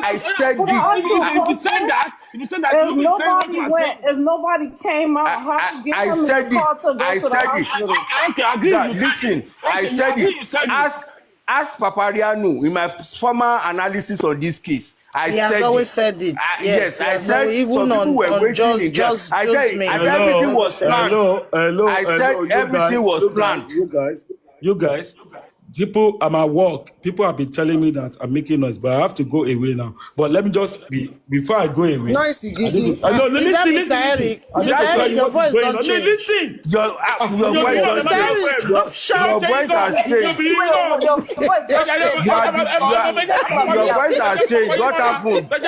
I said But it. if you said that, if nobody came out, how you get I him in the said it. car to go I to the said it. hospital? Okay, I agree. That, You said it. listen, I Okay, you said it. agree. You said it. Ask Papariano in my former analysis on this case. He has always said it. Yes, I said even some people were waiting in there. I said everything was planned. I said everything was planned. You guys, people, I'm at work. People have been telling me that I'm making noise, but I have to go away now. But let me just before I go away. Noisy, I know, Is that Mr. Eric? I need to tell you Your what is voice going don't on. No, change. listen. Your voice Mr. doesn't change. Eric, stop shouting. Your voice has changed. Your voice has changed. What happened? Your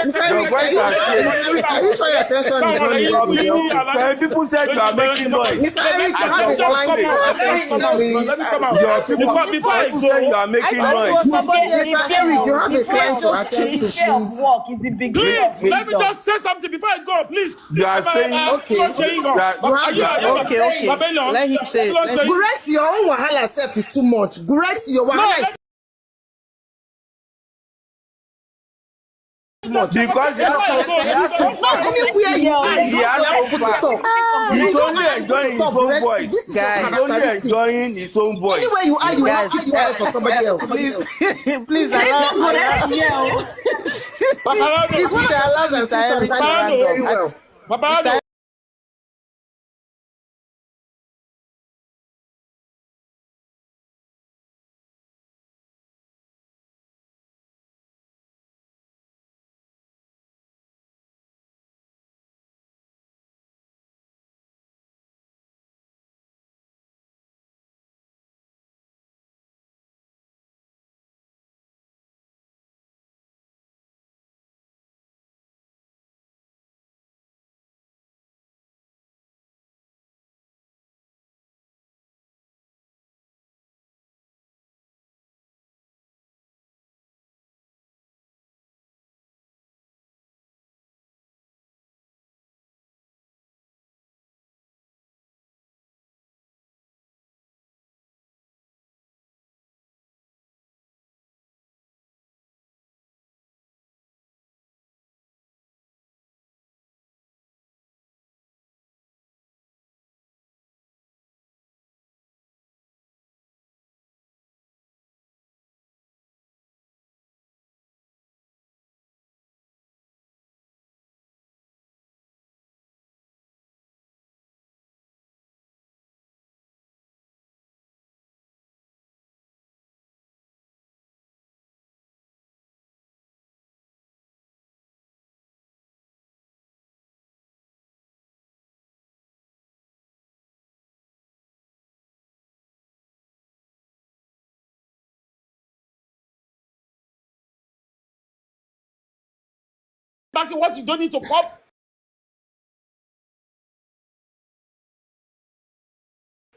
voice has changed. Are you sure your attention is not needed in the office? When people said you are making noise, Mr. Eric, you have a client to attend to, please. Let me come out. your people say you are making noise. Mr. Eric, you have a client to attend to, please. Work is the beginning. Please, let me just say something before I go, please. You are saying Okay. Okay. Let him say it. Gurek, your own wahala self is too much. Gurek, your wahala is too much. because Anywhere you are, he has no talk. He's only enjoying his own voice. This is Guys. He's only enjoying his own voice. Anywhere you are, you have Guys, to voice for somebody else. Please allow It's one of the Mr. Eric to I know very round well. up. Papa, back in what you don't need to cop.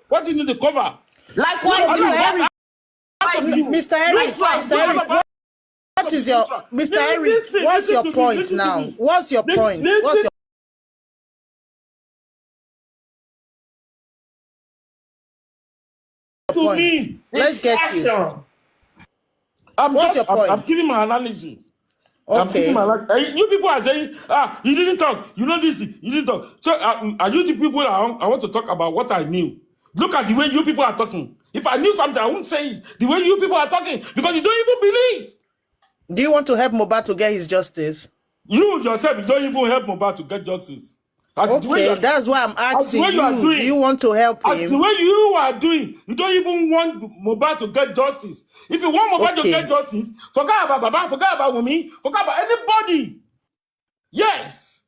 What do you need to cover? Like what? Mr. Eric, what is your Mr. Eric? What's your point now? What's your point? What's your point? Let's get you. What's your point? I'm giving my analysis. Okay. You people are saying, you didn't talk. You know this, you didn't talk. So, are you the people that I want to talk about what I knew? Look at the way you people are talking. If I knew something, I wouldn't say it. The way you people are talking, because you don't even believe. Do you want to help Mohbad to get his justice? You yourself, you don't even help Mohbad to get justice. Okay, that's why I'm asking you. Do you want to help him? The way you are doing, you don't even want Mohbad to get justice. If you want Mohbad to get justice, forget about Baba, forget about Wunmi, forget about anybody. Yes.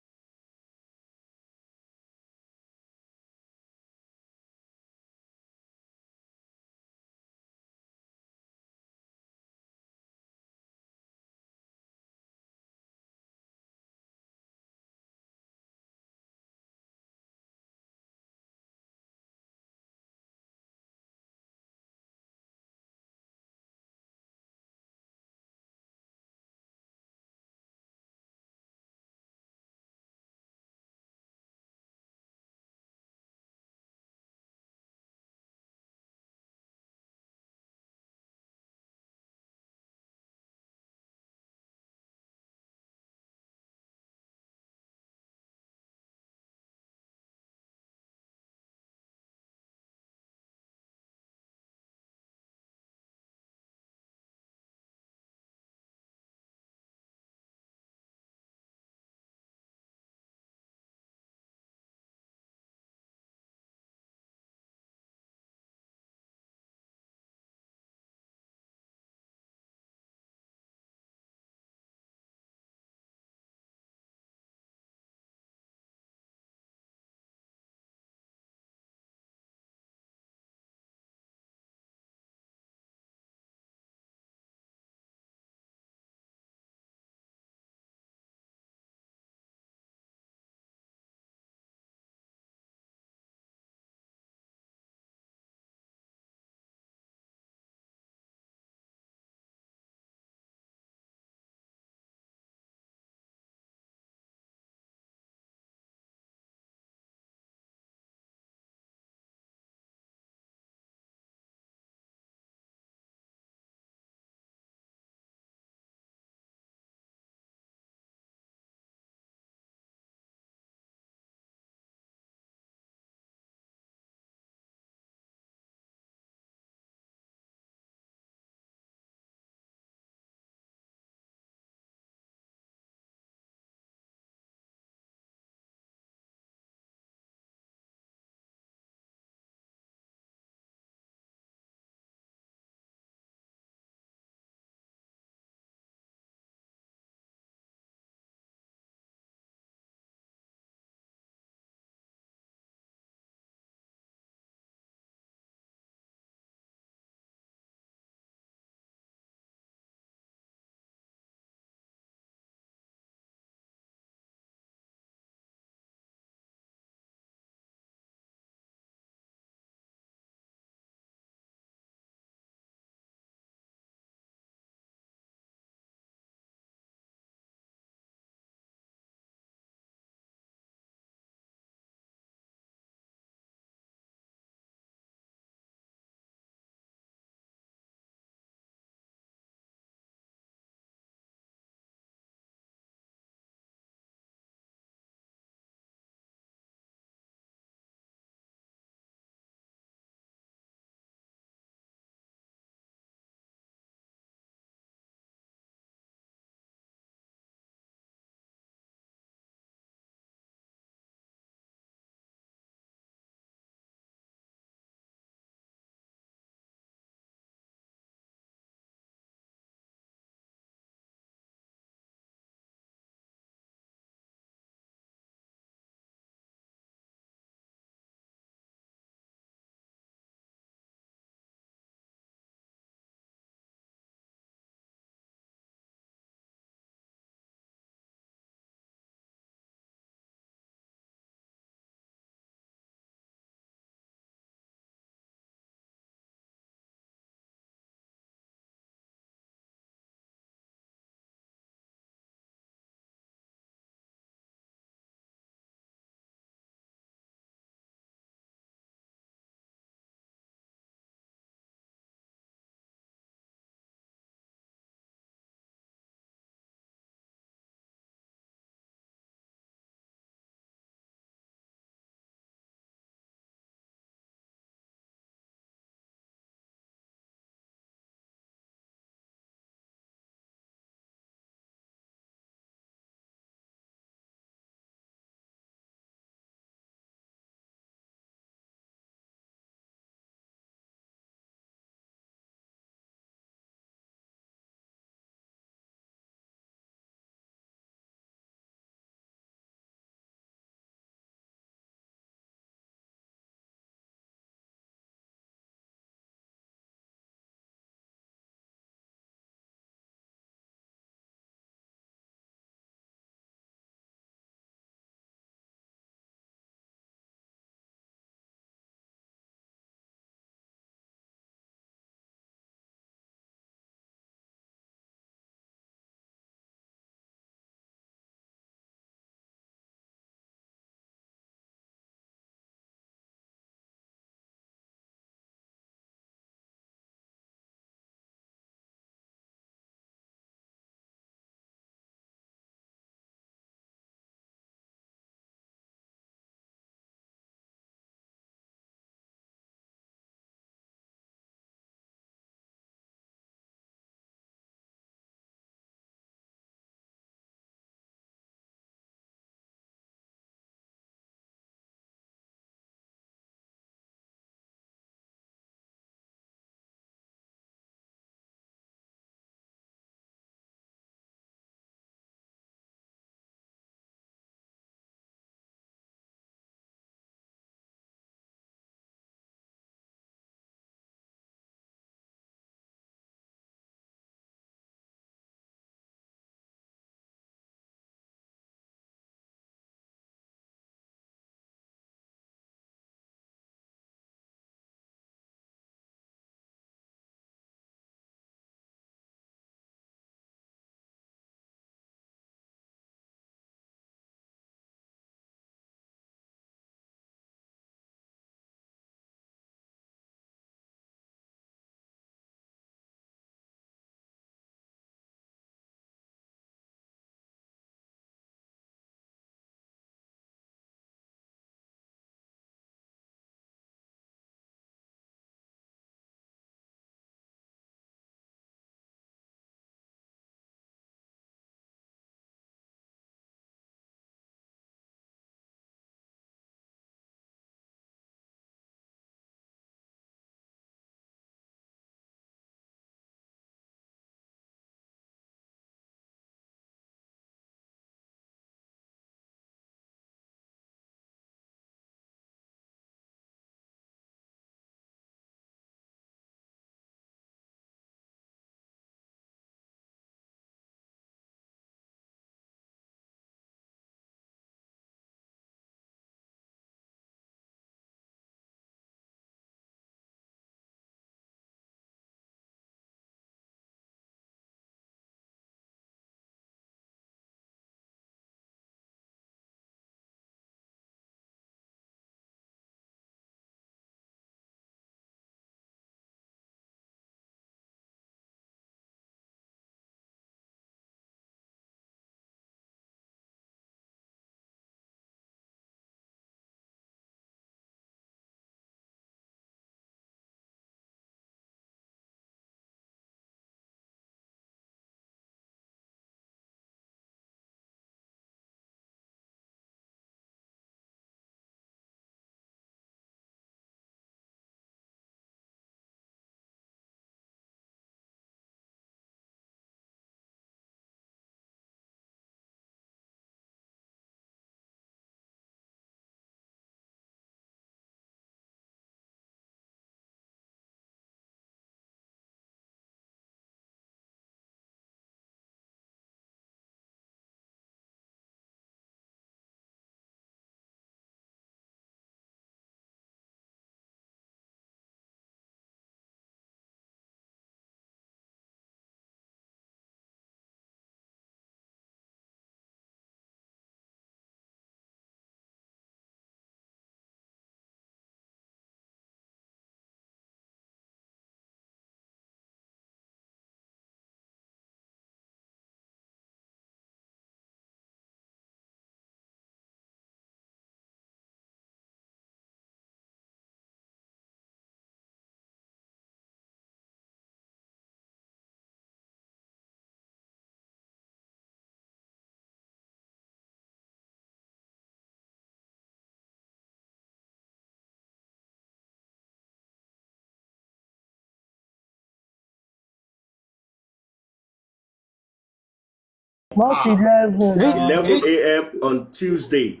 Not 11. 11 a.m. on Tuesday.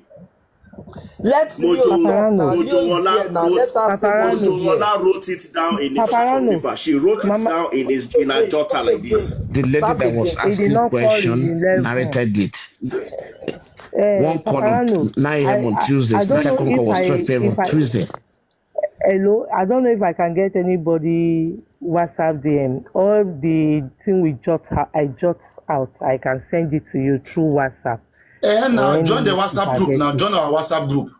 Let's Paparano. Mojowola wrote it down in his photographer. She wrote it down in her jotter like this. The lady that was asking question narrated it. One call on 9 a.m. on Tuesday. The second call was 12 a.m. on Tuesday. Hello, I don't know if I can get anybody WhatsApp DM. All the thing I jot out, I can send it to you through WhatsApp. Now join the WhatsApp group. Now join our WhatsApp group.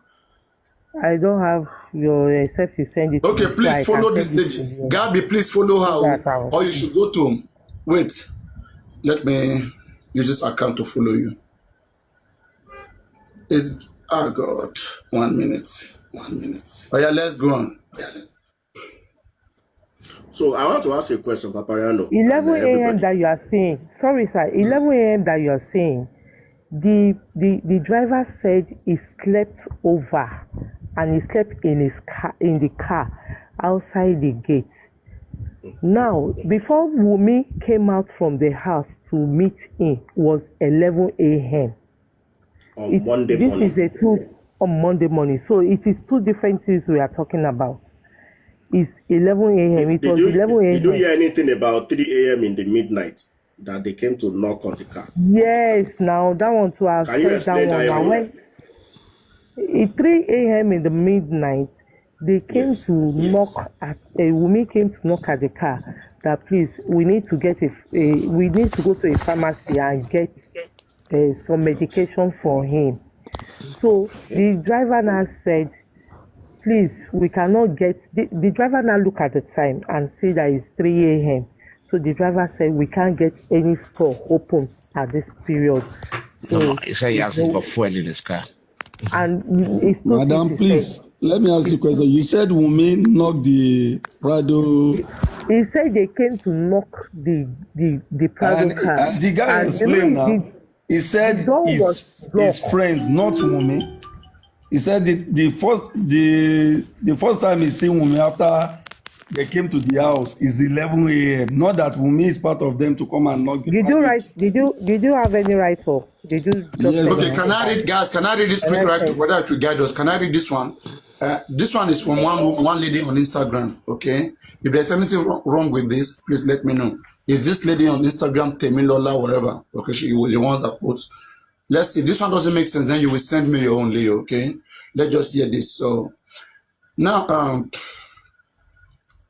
I don't have your except you send it. Okay, please follow this lady. Gabi, please follow her, or you should go to. Wait, let me use this account to follow you. Oh God, 1 minute. Oh yeah, let's go on. So I want to ask you a question, Papariano. 11 a.m. that you are saying. Sorry, sir. 11 a.m. that you are saying. The driver said he slept over, and he slept in the car outside the gate. Now, before Wumi came out from the house to meet him, was 11 a.m. On Monday morning. This is on Monday morning. So it is two different things we are talking about. It's 11 a.m. It was 11 a.m. Did you hear anything about 3 a.m. in the midnight that they came to knock on the car? Yes, now that one too. Can you explain that one? At 3 a.m. in the midnight, they came to knock at Wumi came to knock at the car. That please, we need to get we need to go to a pharmacy and get some medication for him. So the driver now said, please, we cannot get, the driver now look at the time and see that it's 3 a.m. So the driver said, we can't get any store open at this period. So no, he said he hasn't got fuel in his car. And it's not. Madam, please, let me ask you a question. You said Wumi knocked the Prado. He said they came to knock the Prado car. And the guy explained now. He said his friends, not Wumi. He said the first time he seen Wumi after they came to the house is 11 a.m. Not that Wumi is part of them to come and knock. Did you have any write up? Did you? Yes. Okay, can I read, guys? Can I read this quick right to whether to guide us? Can I read this one? This one is from one lady on Instagram. Okay, if there's anything wrong with this, please let me know. Is this lady on Instagram Temilola whatever? Okay, she was the one that posts. Let's see. This one doesn't make sense. Then you will send me your own later. Okay, let's just hear this. So now,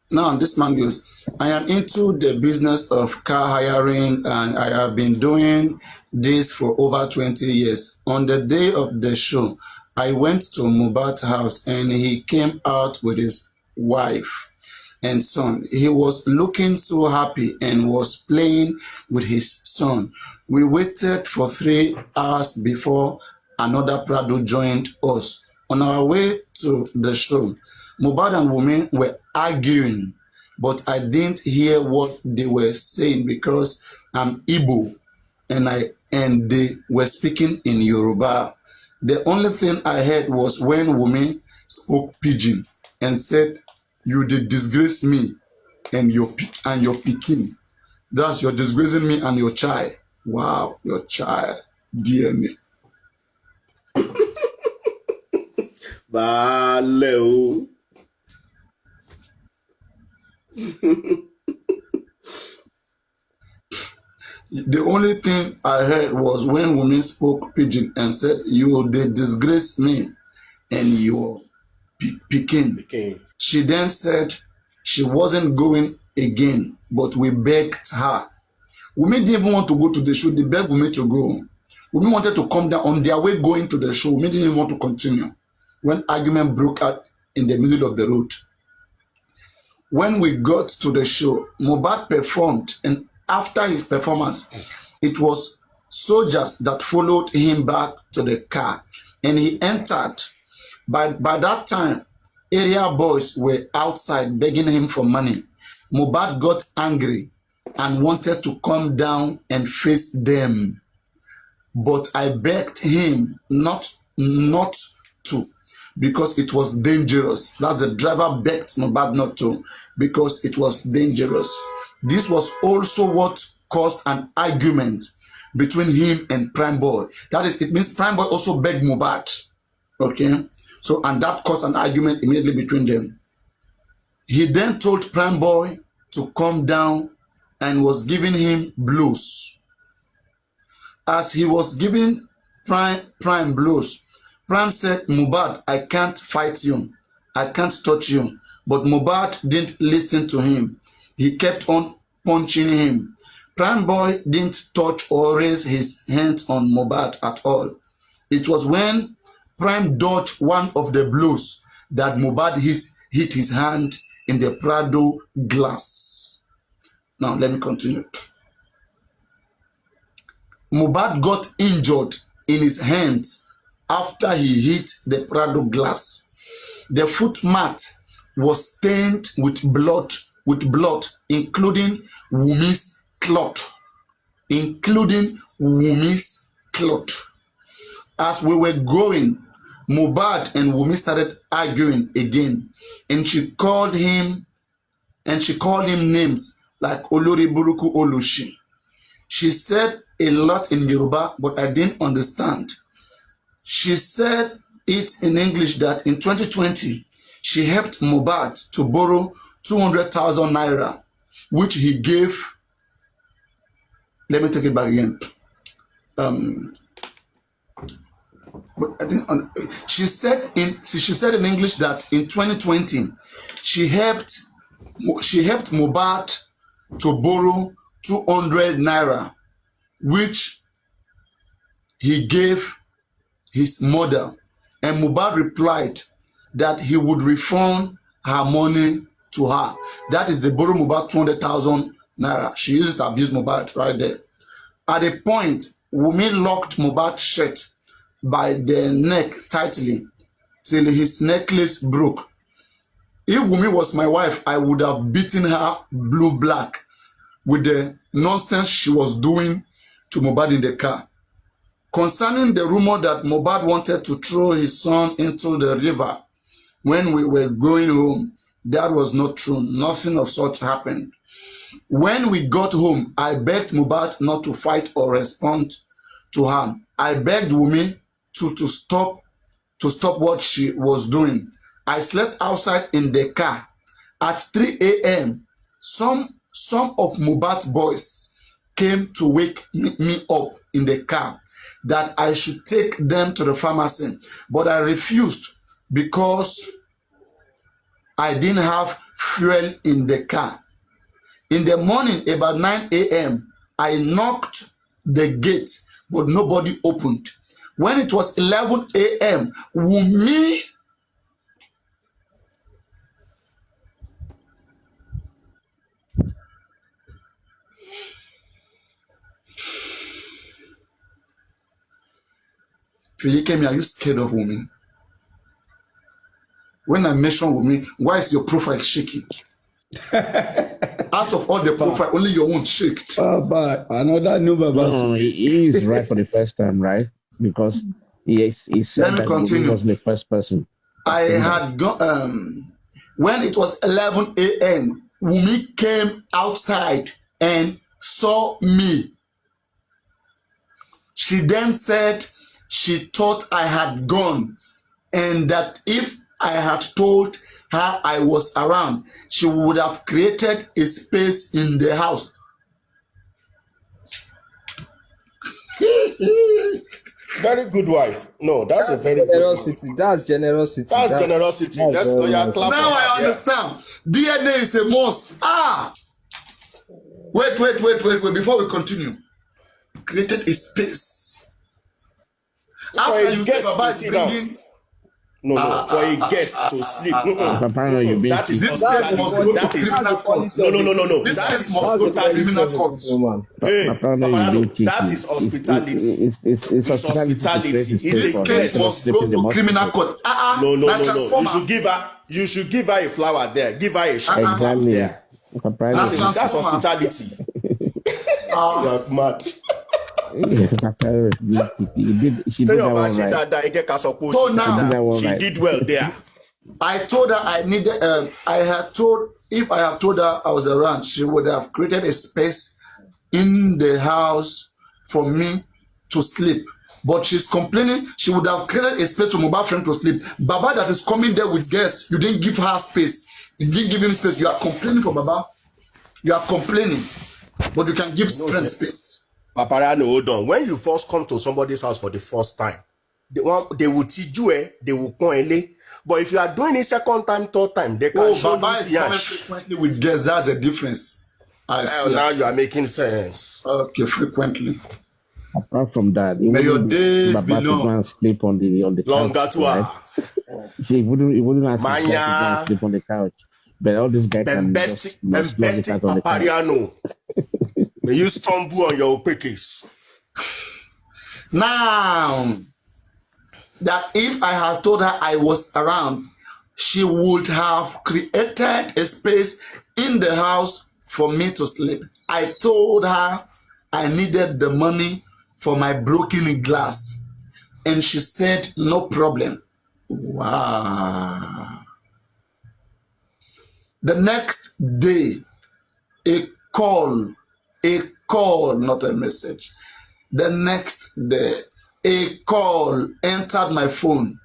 this man goes, I am into the business of car hiring and I have been doing this for over 20 years. On the day of the show, I went to Mohbad's house and he came out with his wife and son. He was looking so happy and was playing with his son. We waited for 3 hours before another Prado joined us. On our way to the show, Mohbad and Wumi were arguing, but I didn't hear what they were saying because I'm Igbo and they were speaking in Yoruba. The only thing I heard was when Wumi spoke pidgin and said, "You did disgrace me and your pikin. That's you're disgracing me and your child." Wow, your child, dear me. Valeu. The only thing I heard was when women spoke pidgin and said, "You did disgrace me and your pikin." She then said she wasn't going again, but we begged her. Wumi didn't even want to go to the show. They begged Wumi to go. Wumi wanted to come down on their way going to the show. Wumi didn't even want to continue. When argument broke out in the middle of the road. When we got to the show, Mohbad performed, and after his performance, it was soldiers that followed him back to the car, and he entered. By that time, area boys were outside begging him for money. Mohbad got angry and wanted to come down and face them, but I begged him not to, because it was dangerous. That's the driver begged Mohbad not to, because it was dangerous. This was also what caused an argument between him and Prime Boy. That is, it means Prime Boy also begged Mohbad. Okay? So, and that caused an argument immediately between them. He then told Prime Boy to come down and was giving him blows. As he was giving Prime blows, Prime said, Mohbad, I can't fight you. I can't touch you. But Mohbad didn't listen to him. He kept on punching him. Prime Boy didn't touch or raise his hands on Mohbad at all. It was when Prime dodged one of the blows that Mohbad hit his hand in the Prado glass. Now, let me continue. Mohbad got injured in his hands after he hit the Prado glass. The foot mat was stained with blood, including Wumi's clot. As we were going, Mohbad and Wumi started arguing again, and she called him names like Olori Buruku Olushi. She said a lot in Yoruba, but I didn't understand. She said it in English that in 2020, she helped Mohbad to borrow 200,000 naira, which he gave. Let me take it back again. But I didn't. She said in English that in 2020, she helped Mohbad to borrow 200 naira, which he gave his mother, and Mohbad replied that he would refund her money to her. That is, they borrow Mohbad 200,000 naira. She used it to abuse Mohbad right there. At a point, Wumi locked Mohbad's shirt by the neck tightly till his necklace broke. If Wumi was my wife, I would have beaten her blue-black with the nonsense she was doing to Mohbad in the car. Concerning the rumor that Mohbad wanted to throw his son into the river when we were going home, that was not true. Nothing of such happened. When we got home, I begged Mohbad not to fight or respond to her. I begged Wumi to stop what she was doing. I slept outside in the car. At 3 a.m., some of Mohbad's boys came to wake me up in the car that I should take them to the pharmacy, but I refused because I didn't have fuel in the car. In the morning, about 9 a.m., I knocked the gate, but nobody opened. When it was 11 a.m., Wumi Fiyikemi, are you scared of Wumi? When I mention Wumi, why is your profile shaking? Out of all the profile, only your own shaked. But another new Baba. No, he is right for the first time, right? Because he said that he was the first person. I had gone, when it was 11 a.m., Wumi came outside and saw me. She then said she thought I had gone and that if I had told her I was around, she would have created a space in the house. Very good wife. No, that's a very generosity. That's generosity. That's generosity. That's loyal clap. Now I understand. Yeah. DNA is a must. Wait. Before we continue, created a space. After you say Baba is bringing. No, for a guest to sleep. That is hospitality. No. That is hospitality. Hey, that is hospitality. It's hospitality. This case must go to criminal court. No. You should give her a flower there. Give her a shower. Exactly. There. That's hospitality. You're mad. She did that one right. So now she did well there. I told her I needed. If I have told her I was around, she would have created a space in the house for me to sleep. But she's complaining she would have created a space for Mohbad friend to sleep. Baba that is coming there with guests, you didn't give her space. You didn't give him space. You are complaining for Baba. You are complaining, but you can give friend space. Paparano, hold on. When you first come to somebody's house for the first time, they will teach you, they will come. But if you are doing it second time, third time, they can show Baba you. Baba is coming frequently with guests. That's a difference. Now you are making sense. Okay, frequently. Apart from that, may your days be long. Sleep on the couch. Right? He wouldn't ask his guy to sleep on the couch. But all these guys can just Papariano. May you stumble on your pickings. Now, that if I had told her I was around, she would have created a space in the house for me to sleep. I told her I needed the money for my broken glass. And she said, no problem. Wow. The next day, a call, not a message. The next day, a call entered my phone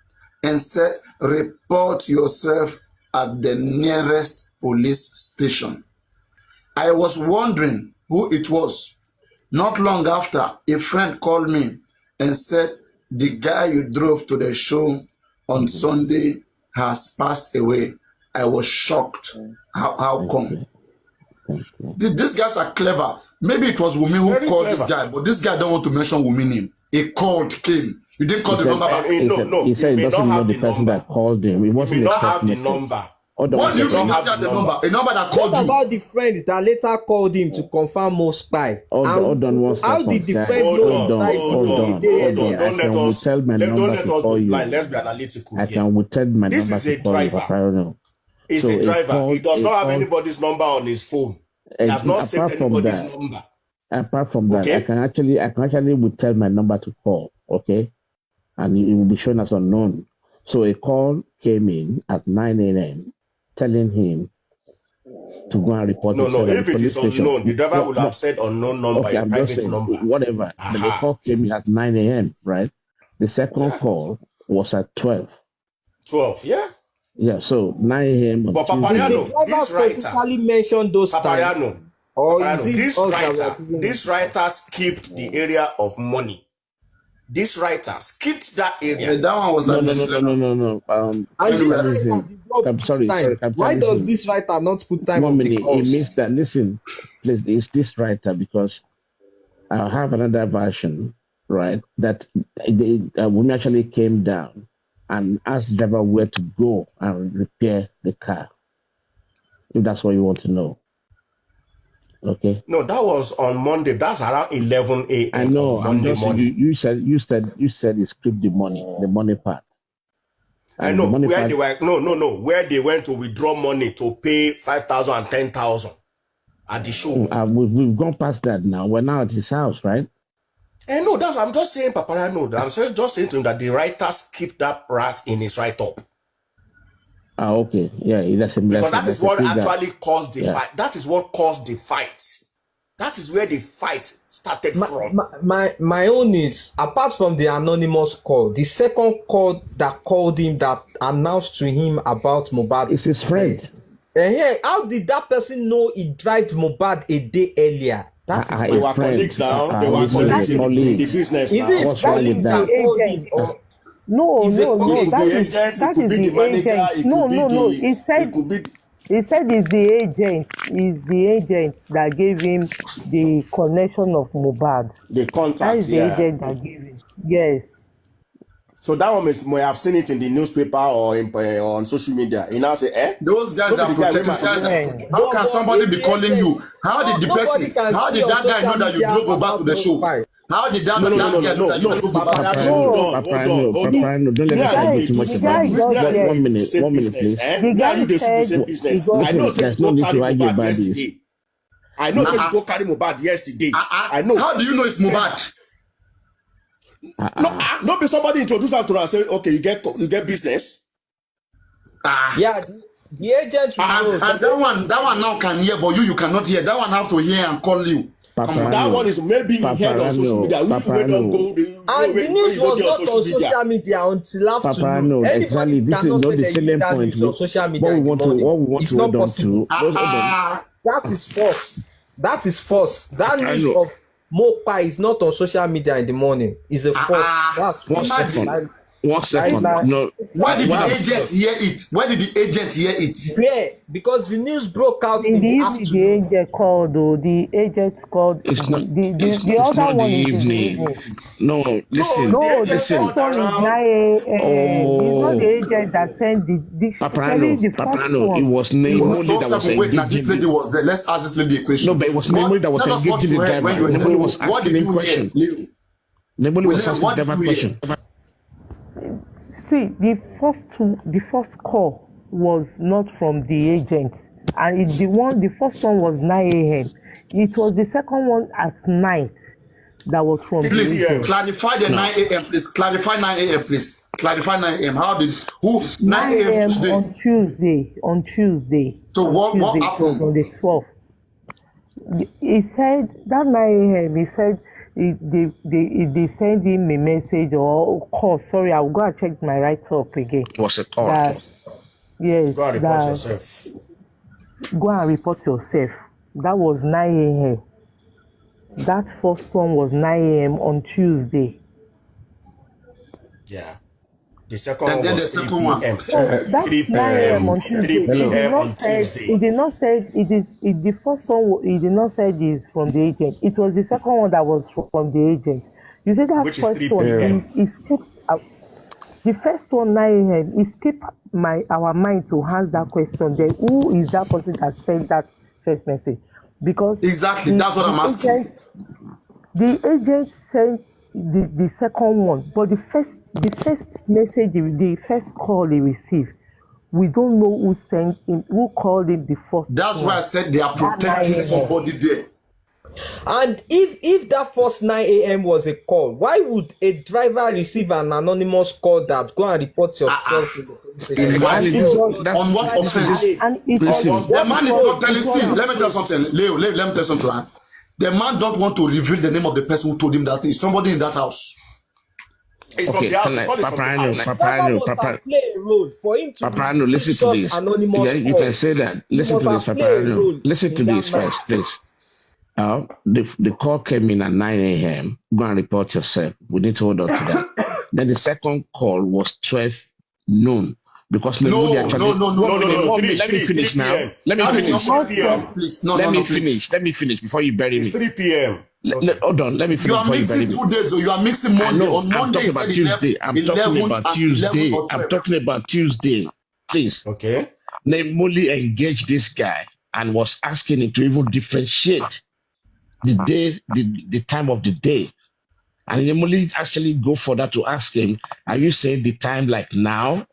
and said, report yourself at the nearest police station. I was wondering who it was. Not long after, a friend called me and said, the guy you drove to the show on Sunday has passed away. I was shocked. How come? These guys are clever. Maybe it was Wumi who called this guy, but this guy don't want to mention Wumi name. A call came. You didn't call the number back. No. He said he doesn't know the person that called him. It wasn't not have the number. What do you mean have the number? A number that called you? What about the friend that later called him to confirm more spy? Hold on one second. How did the friend hold on. Don't let us lie. Let's be analytical. I can withhold my this number is a to call driver. He's a driver. He does not have anybody's number on his phone. He has not saved anybody's number. Apart from that, I can actually withhold my number to call, okay? And it will be shown as unknown. So a call came in at 9 a.m. telling him to go and report. No, if it is unknown, the driver would have said unknown number, a private number. Whatever. But the call came in at 9 a.m., right? The second call was at 12. 12, yeah? Yeah, so 9 a.m. But Papariano, this specifically mentioned those times. This writer skipped the area of money. This writer skipped that area. Yeah, that one was like no. I'm sorry. Why does this writer not put time on the calls? It means that, listen, please, it's this writer, because I have another version, right, that woman actually came down and asked the driver where to go and repair the car. If that's what you want to know. Okay. No, that was on Monday. That's around 11 a.m. I know. Monday morning. You said it's clip the money part. I know where they were. No. Where they went to withdraw money to pay 5,000 and 10,000 at the show. We've gone past that now. We're now at his house, right? No, I'm just saying, Papa. No, I'm just saying to him that the writer skipped that part in his write-up. Okay. Yeah, because that is what actually caused the fight. That is what caused the fight. That is where the fight started from. My own is, apart from the anonymous call, the second call that called him, that announced to him about Mohbad. It's his friend. How did that person know he drove Mohbad a day earlier? They were colleagues now. They were colleagues in the business. Is it his colleague that called him? No. That is the agent. No. He said it's the agent. It's the agent that gave him the connection of Mohbad. The contact. That is the agent that gave him. Yes. So that one may have seen it in the newspaper or on social media. He now say, those guys are protecting. How can somebody be calling you? How did the person? How did that guy know that you drove Mohbad to the show? How did that guy know that you drove Mohbad to the show? Hold on. Don't let me too much about it. 1 minute, please. The guy said business. I know there's no need to argue about this. I know you go carry Mohbad yesterday. I know. How do you know it's Mohbad? No, be somebody introduce them to and say, okay, you get business. Yeah, the agent. And that one now can hear, but you cannot hear. That one have to hear and call you. That one is maybe he heard on social media. We don't go. And the news was not on social media until afternoon. Anybody cannot say they use that news on social media in the morning. It's not possible. That is false. That is false. That news of Mohbad is not on social media in the morning. It's a false. That's false. 1 second. No. Why did the agent hear it? Why did the agent hear it? Yeah, because the news broke out in the afternoon. The agent called, though. The agent called. It's not. The other one is in the evening. No, listen. No, listen. The first one is 9 a.m. It's not the agent that sent the Paparano. It was Nemoli that was engaging. Now this lady was there. Let's ask this lady a question. No, but it was Nemoli that was engaging the driver. Nemoli was asking him question. Nemoli was asking the driver question. See, the first call was not from the agent, and the first one was 9 a.m. It was the second one at night that was from the agent. Clarify the 9 a.m. please. Clarify 9 a.m. please. Clarify 9 a.m. How did 9 a.m. today? On Tuesday. So what happened? On the 12th. He said that 9 a.m. He said. They send him a message or call. Sorry, I'll go and check my write-up again. It was a call. Yes. Go and report yourself. Go and report yourself. That was 9 a.m. That first one was 9 a.m. on Tuesday. Yeah. The second one was 3 p.m. That's 9 a.m. on Tuesday. 3 p.m. on Tuesday. It did not say the first one. It did not say this from the agent. It was the second one that was from the agent. You said that which first is 3 one. p.m. The first one 9 a.m. It skipped our mind to ask that question. Then who is that person that sent that first message? Because exactly that's what I'm asking. The agent sent the second one, but the first message, the first call he received, we don't know who sent him, who called him the first. That's why I said they are protecting somebody there. And if that first 9 a.m. was a call, why would a driver receive an anonymous call that go and report yourself in the police station? On what offense? The man is not telling. See, let me tell something, Leo. Let me tell something. The man don't want to reveal the name of the person who told him that is somebody in that house. It's from the house. Paparano, listen to this. You can say that. Listen to this, Paparano. Listen to this first, please. The call came in at 9 a.m. Go and report yourself. We need to hold on to that. Then the second call was 12 noon. Because no. Let me finish now. Let me finish before you bury me. It's 3 p.m. Hold on, let me finish. You are mixing 2 days, so you are mixing Monday. On Monday, I'm talking about Tuesday. I'm talking about Tuesday. Please. Okay. Nemoli engaged this guy and was asking him to even differentiate the day, the time of the day. And Nemoli actually go further to ask him, are you saying the time like now?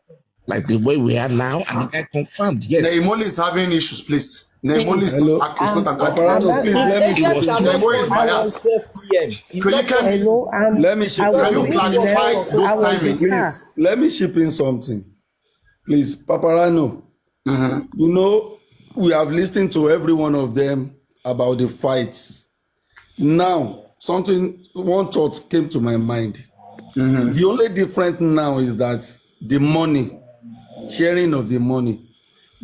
Like the way we are now? And the guy confirmed, yes. Nemoli is having issues, please. Nemoli is not Nemoli is biased. Let me ship Can you clarify those timing? Please, let me ship in something. Please, Paparano. You know, we have listened to every one of them about the fights. Now, one thought came to my mind. The only difference now is that the money, sharing of the money.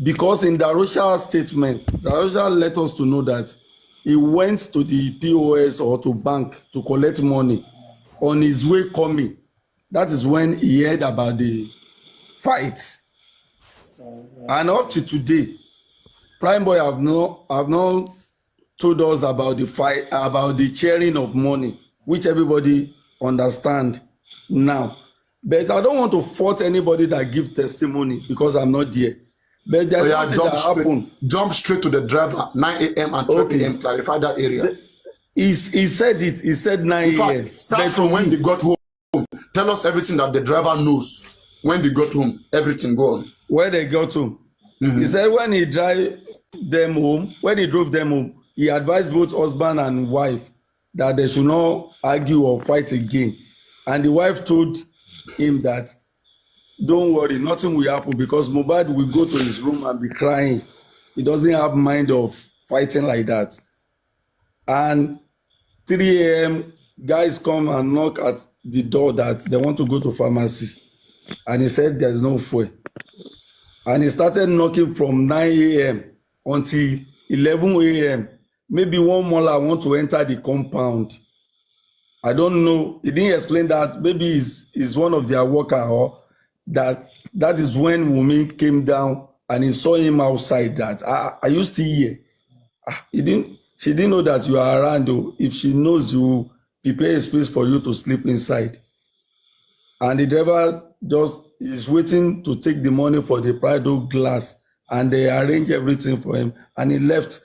Because in Darusha statement, Darusha let us to know that he went to the POS or to bank to collect money. On his way coming, that is when he heard about the fight. And up to today, Prime Boy have not told us about the fight, about the sharing of money, which everybody understand now. But I don't want to fault anybody that give testimony because I'm not there. But there's something that happened. Jump straight to the driver, 9 a.m. and 12 a.m. Clarify that area. He said it. He said 9 a.m. Start from when they got home. Tell us everything that the driver knows. When they got home, everything go on. Where they got home. He said when he drove them home, he advised both husband and wife that they should not argue or fight again. And the wife told him that, don't worry, nothing will happen because Mohbad will go to his room and be crying. He doesn't have mind of fighting like that. And 3 a.m., guys come and knock at the door that they want to go to pharmacy. And he said there's no fuel. And he started knocking from 9 a.m. until 11 a.m. Maybe one more want to enter the compound. I don't know. He didn't explain that. Maybe he's one of their worker, or that is when Wunmi came down and he saw him outside. That are you still here? She didn't know that you are around, though. If she knows, you prepare a space for you to sleep inside. And the driver just is waiting to take the money for the Prado glass, and they arrange everything for him. And he left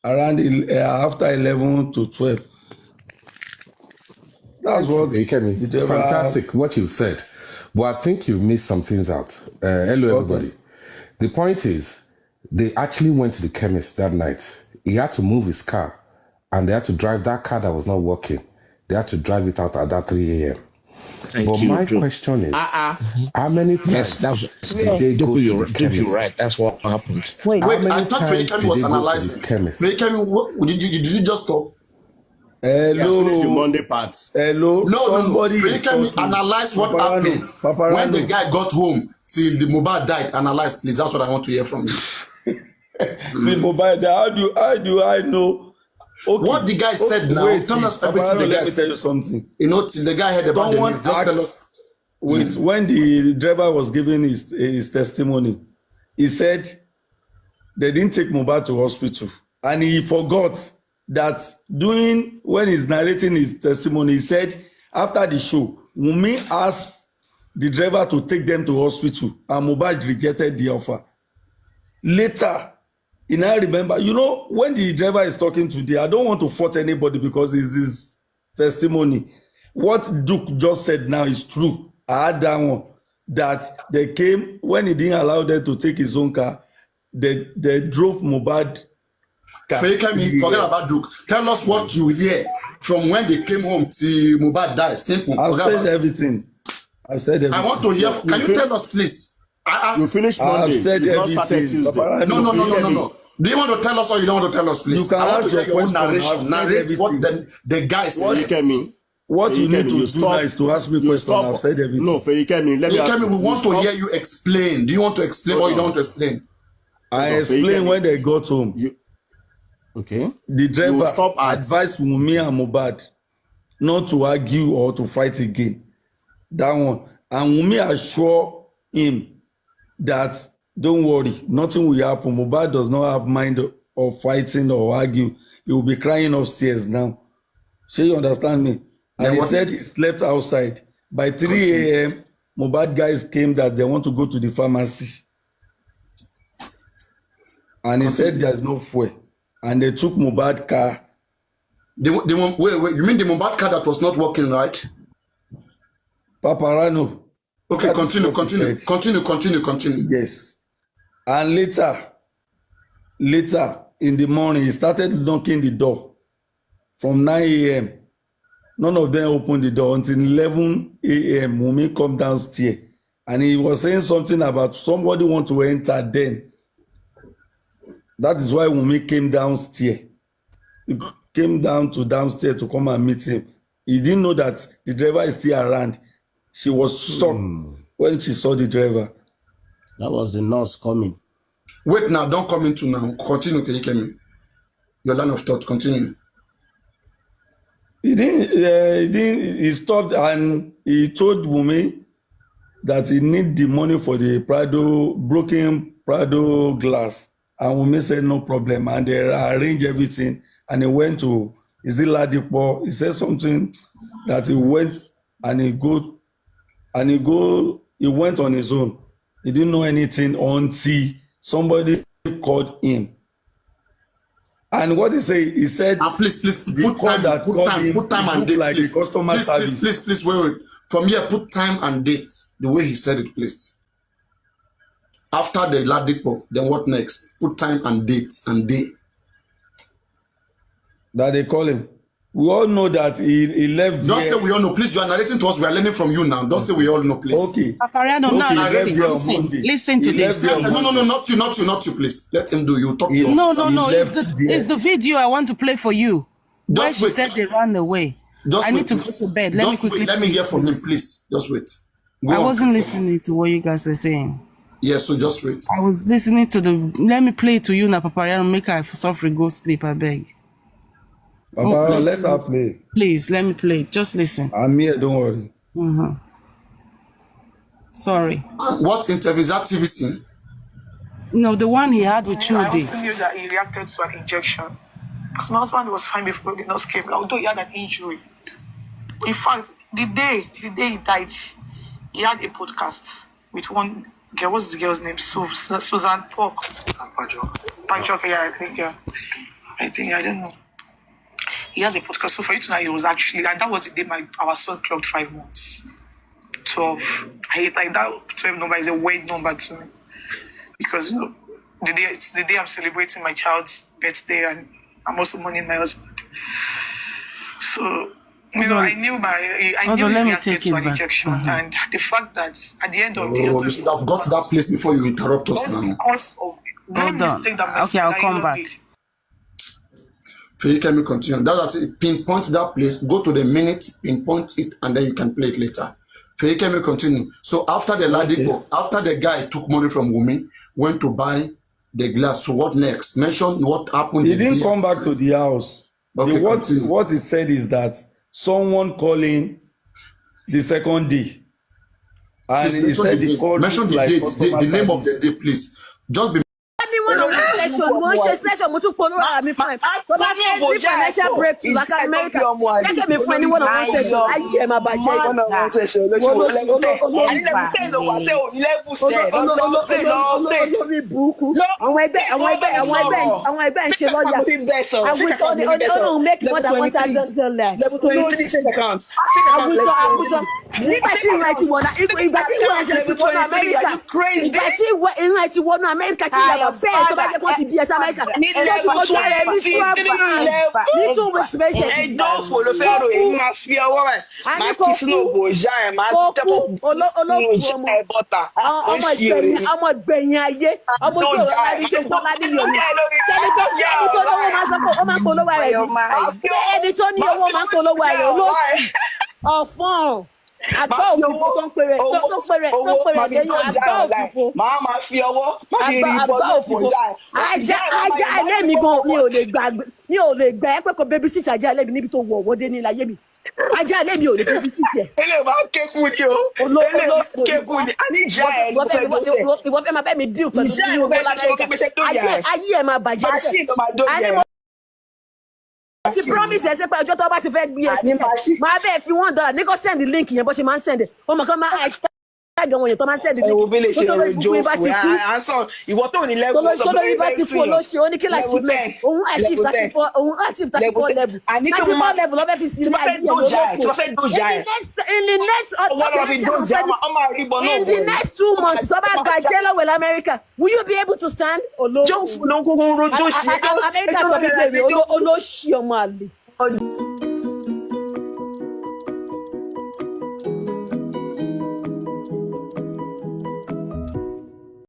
around after 11 to 12. That's what fantastic what you said, but I think you missed some things out. Hello, everybody. Okay. The point is, they actually went to the chemist that night. He had to move his car, and they had to drive that car that was not working. They had to drive it out at that 3 a.m. But my question is, how many times did they go to the chemist? You're right. That's what happened. Wait, I thought Feyikemi was analyzing. Feyikemi, did you just stop? Hello. Finish the Monday parts. Hello. No. Feyikemi analyze what happened when the guy got home till the Mohbad died. Analyze, please. That's what I want to hear from you. The Mohbad died. How do I know? Okay. What the guy said now? Wait, tell us everything the guy said. Let me tell you something. You know, till the guy heard about the news. Just tell us. Wait, when the driver was giving his testimony, he said they didn't take Mohbad to hospital, and he forgot that when he's narrating his testimony, he said after the show, Wunmi asked the driver to take them to hospital, and Mohbad rejected the offer. Later, he now remember, when the driver is talking today, I don't want to fault anybody because it's his testimony. What Duke just said now is true. I had that one, that they came, when he didn't allow them to take his own car, they drove Mohbad. Feyikemi, forget about Duke. Tell us what you hear from when they came home till Mohbad died. Simple. I've said everything. I want to hear. Can you tell us, please? You finished Monday. I've said everything. No. Do you want to tell us or you don't want to tell us, please? You can ask your question. Narration. Narrate what the guy said. What you need to do now is to ask me questions. I've said everything. No, Feyikemi, let me ask you. We want to hear you explain. Do you want to explain or you don't want to explain? I explained when they got home. Okay. The driver advised Wunmi and Mohbad not to argue or to fight again. That one. And Wunmi assured him that don't worry, nothing will happen. Mohbad does not have mind of fighting or argue. He will be crying upstairs now. So you understand me? And he said he slept outside. By 3 a.m., Mohbad guys came that they want to go to the pharmacy. And he said there's no fuel. And they took Mohbad car. Wait, you mean the Mohbad car that was not working, right? Paparano. Okay, continue. Yes. And later in the morning, he started knocking the door from 9 a.m. None of them opened the door until 11 a.m. Wunmi come downstairs. And he was saying something about somebody want to enter then. That is why Wunmi came downstairs. He came downstairs to come and meet him. He didn't know that the driver is still around. She was shocked when she saw the driver. That was the nurse coming. Wait now, don't come into now. Continue, Feyikemi. Your line of thought, continue. He stopped and he told Wunmi that he need the money for the broken Prado glass. And Wunmi said no problem. And they arranged everything. And he went to, Ladipo. He said something that he went and he went on his own. He didn't know anything until somebody called him. And what he said, please put time and date, like please. Customer service. Please, wait. From here, put time and date the way he said it, please. After the Ladipo, then what next? Put time and date and day. That they call him. We all know that he left. Don't say we all know. Please, you are narrating to us. We are learning from you now. Don't say we all know, please. Okay. Listen to this. No, not you, please. Let him do. You talk. No. It's the video I want to play for you. when she said they ran away. I need to go to bed. Let me quickly. Let me hear from him, please. Just wait. I wasn't listening to what you guys were saying. Yes, so just wait. I was listening to the. Let me play it to you now, Papa. And make her suffer go sleep. I beg. Papa, let her play. Please, let me play it. Just listen. I'm here. Don't worry. Sorry. What interview is that TVC? No, the one he had with Chudi. I also knew that he reacted to an injection. Because my husband was fine before the nurse came, although he had an injury. In fact, the day he died, he had a podcast with one girl. What's the girl's name? Susan Pork. Pajok, yeah, I think, I don't know. He has a podcast. So for you to know, he was actually, and that was the day our son clocked 5 months. 12. I hate like that 12 number is a weird number to me. Because, you know, it's the day I'm celebrating my child's birthday and I'm also mourning my husband. So, you know, I knew he reacted to an injection. And the fact that at the end of the day, you should have got to that place before you interrupt us now. Because of the mistake that okay, I'll come back. Can we continue? That's why I say pinpoint that place, go to the minute, pinpoint it, and then you can play it later. Can we continue? So after the after the guy took money from Wumi, went to buy the glass, so what next? Mention what happened. He didn't come back to the house. Okay, what he said is that someone calling the second day. And he said he called mention the like day, the name of the day, please. Just be session mo tún polówó ara mi fine tó bá fẹ́ ní financial breakthrough like America jẹ́kẹ́ mi fún ẹni one on one session ayé ẹ̀ máa bàjẹ́ olórí burúkú àwọn ẹgbẹ́ ń ṣe lọ́yà àwùjọ ni ọlọ́run make more than $1,000 àwùjọ nígbà tí ìrìn àti wọ̀nà ìgbà tí ìrìn àti wọ̀nà Amẹ́ríkà ìgbà tí ìrìn àti wọ̀nà Amẹ́ríkà ti yàrá bẹ́ẹ̀ tó bá jẹ́ kó ti bí ẹsẹ̀ Amẹ́ríkà ní 2 weeks bẹ́ẹ̀ ẹjọ́ fòlò fẹ́ ròyìn máa fi ọwọ́ rẹ̀ máa kí sínú òbòjá ẹ̀ máa tẹ́pọ̀ ọmọ gbẹ̀yìn ayé ọmọ tó rọ láti tó gbọ́ láti yọ̀nù ẹni tó lówó máa sọ pé ó máa polówó rẹ̀ ẹni tó ní owó máa polówó rẹ̀ olóòtú ọ̀fọ́n àgbà òfìfo tó ń pèrè lẹ́yìn àgbà òfìfo máa fi ọwọ́ máa fi rí bọ́ lọ́pọ̀já ajá ilé mi gan mi ò lè gbà ẹ́ pé kò bébí síta ajá ilé mi níbi tó wọ̀ ọ̀wọ́dé ní láyé mi ajá ilé mi ò lè bébí síta ẹ̀. ilé máa kéku ni o ilé kéku ni a ní ìjà ẹ̀ ló fẹ́ gbọ́sẹ̀ ìwọ fẹ́ máa bẹ́ mi díù pẹ̀lú ìwọ ayé ẹ̀ máa bàjẹ́ ti promise ẹ ṣe pé ọjọ́ tó bá ti fẹ́ gbé ẹ sí máa bẹ́ẹ̀ fi $1 ní kó send link yẹn bó ṣe máa ń send ó mọ̀ kán máa hashtag àwọn èèyàn tó máa ń send link ẹ̀wọ̀n bí lè ṣe èròjò fún àásán ìwọ tó ní lẹ́gùn sọ pé lórí bá ti kú olóṣè ó ní kí láti mẹ́ òun achieve 34 level 34 level lọ́fẹ́ fi sí ilé ayé ẹ̀ lólókò in the next 2 months tó bá gba jẹ́ lọ́wọ́ l'Amẹ́ríkà will you be able to stand olóṣì Amẹ́ríkà sọ pé olóṣì ọmọ àlè.